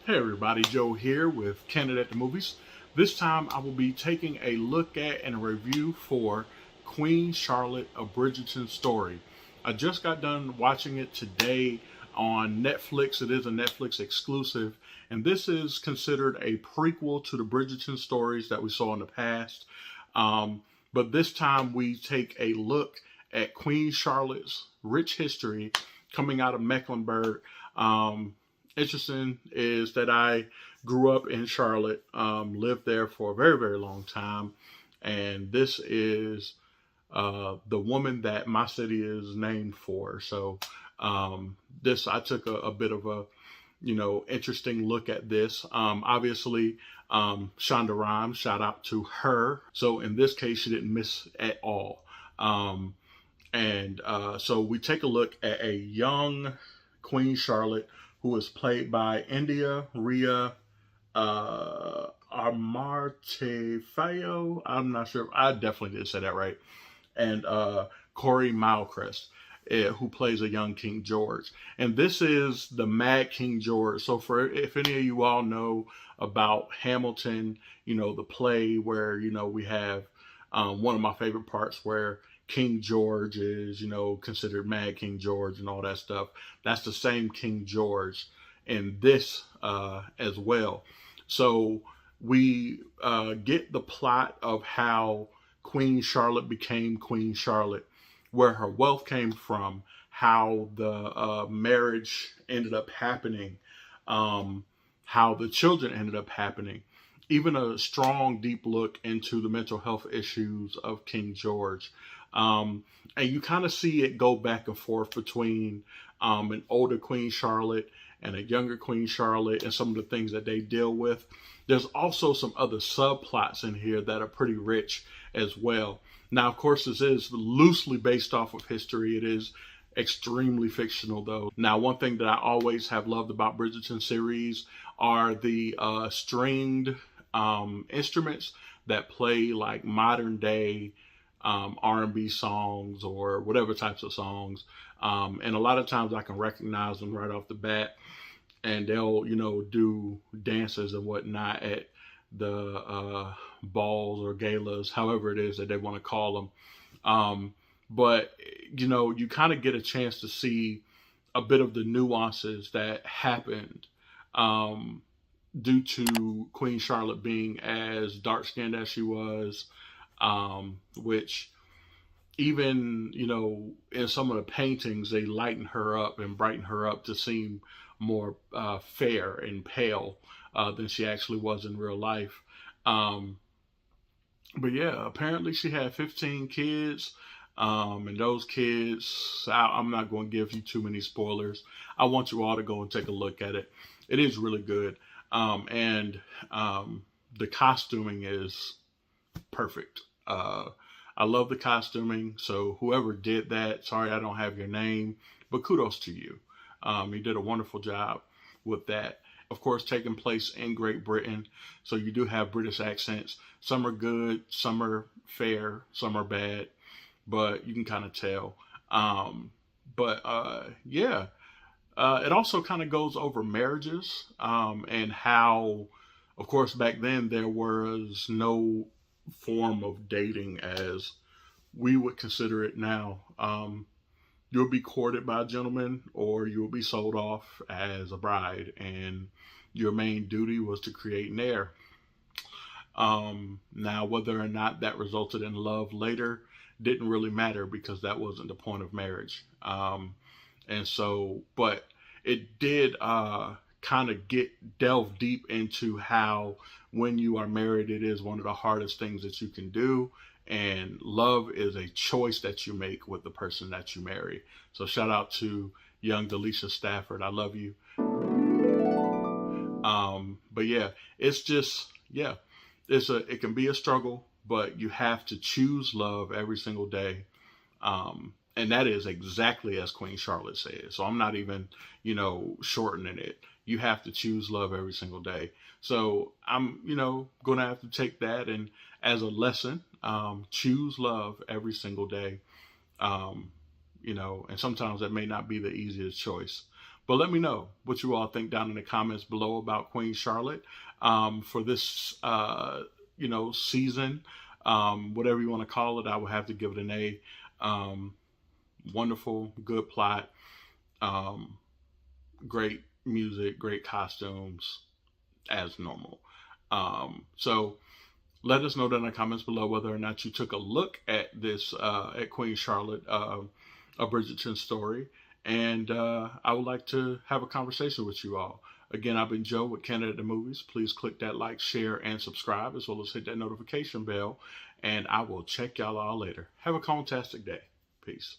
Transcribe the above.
Hey everybody, Joe here with Candid at the Movies. This time I will be taking a look at and a review for Queen Charlotte, A Bridgerton Story. I just got done watching it today on Netflix. It is a Netflix exclusive, and this is considered a prequel to the Bridgerton stories that we saw in the past. But this time we take a look at Queen Charlotte's rich history coming out of Mecklenburg. Interesting is that I grew up in Charlotte, lived there for a very, very long time. And this is the woman that my city is named for. So I took a bit of a, interesting look at this. Obviously, Shonda Rhimes, shout out to her. So in this case, she didn't miss at all. So we take a look at a young Queen Charlotte who is played by India Amarteifio. I'm not sure. I definitely did say that right. And Corey Malcrest, who plays a young King George. And this is the Mad King George. So if any of you all know about Hamilton, the play where, we have one of my favorite parts where King George is, considered Mad King George and all that stuff. That's the same King George in this as well. So we get the plot of how Queen Charlotte became Queen Charlotte, where her wealth came from, how the marriage ended up happening, how the children ended up happening, even a strong, deep look into the mental health issues of King George. And you kind of see it go back and forth between an older Queen Charlotte and a younger Queen Charlotte and some of the things that they deal with. There's also some other subplots in here that are pretty rich as well. Now, of course, this is loosely based off of history. It is extremely fictional, though. Now, one thing that I always have loved about Bridgerton series are the stringed instruments that play like modern day R&B songs or whatever types of songs. And a lot of times I can recognize them right off the bat, and they'll, do dances and whatnot at the balls or galas, however it is that they want to call them. But, you kind of get a chance to see a bit of the nuances that happened due to Queen Charlotte being as dark-skinned as she was, which even, in some of the paintings, they lighten her up and brighten her up to seem more fair and pale than she actually was in real life. But yeah, apparently she had 15 kids. And those kids, I'm not going to give you too many spoilers. I want you all to go and take a look at it. It is really good. And the costuming is perfect. I love the costuming. So whoever did that, sorry I don't have your name, but kudos to you. You did a wonderful job with that. Of course, taking place in Great Britain. So you do have British accents. Some are good, some are fair, some are bad, but you can kind of tell. It also kind of goes over marriages and how, of course, back then there was no form of dating as we would consider it now. You'll be courted by a gentleman or you'll be sold off as a bride, and your main duty was to create an heir. Now, whether or not that resulted in love later didn't really matter because that wasn't the point of marriage. But it did kind of delve deep into how when you are married, it is one of the hardest things that you can do. And love is a choice that you make with the person that you marry. So shout out to young Delisha Stafford. I love you. But yeah, it's just, it can be a struggle, but you have to choose love every single day. And that is exactly as Queen Charlotte said. So I'm not even, shortening it. You have to choose love every single day. So I'm, going to have to take that and as a lesson, choose love every single day. And sometimes that may not be the easiest choice, But let me know what you all think down in the comments below about Queen Charlotte for this, season. Whatever you want to call it, I would have to give it an A. Wonderful, good plot, great music, great costumes, as normal. So let us know down in the comments below whether or not you took a look at this, at Queen Charlotte, A Bridgerton Story. And I would like to have a conversation with you all. Again, I've been Joe with Candid the Movies. Please click that like, share, and subscribe, as well as hit that notification bell. And I will check y'all all later. Have a fantastic day. Peace.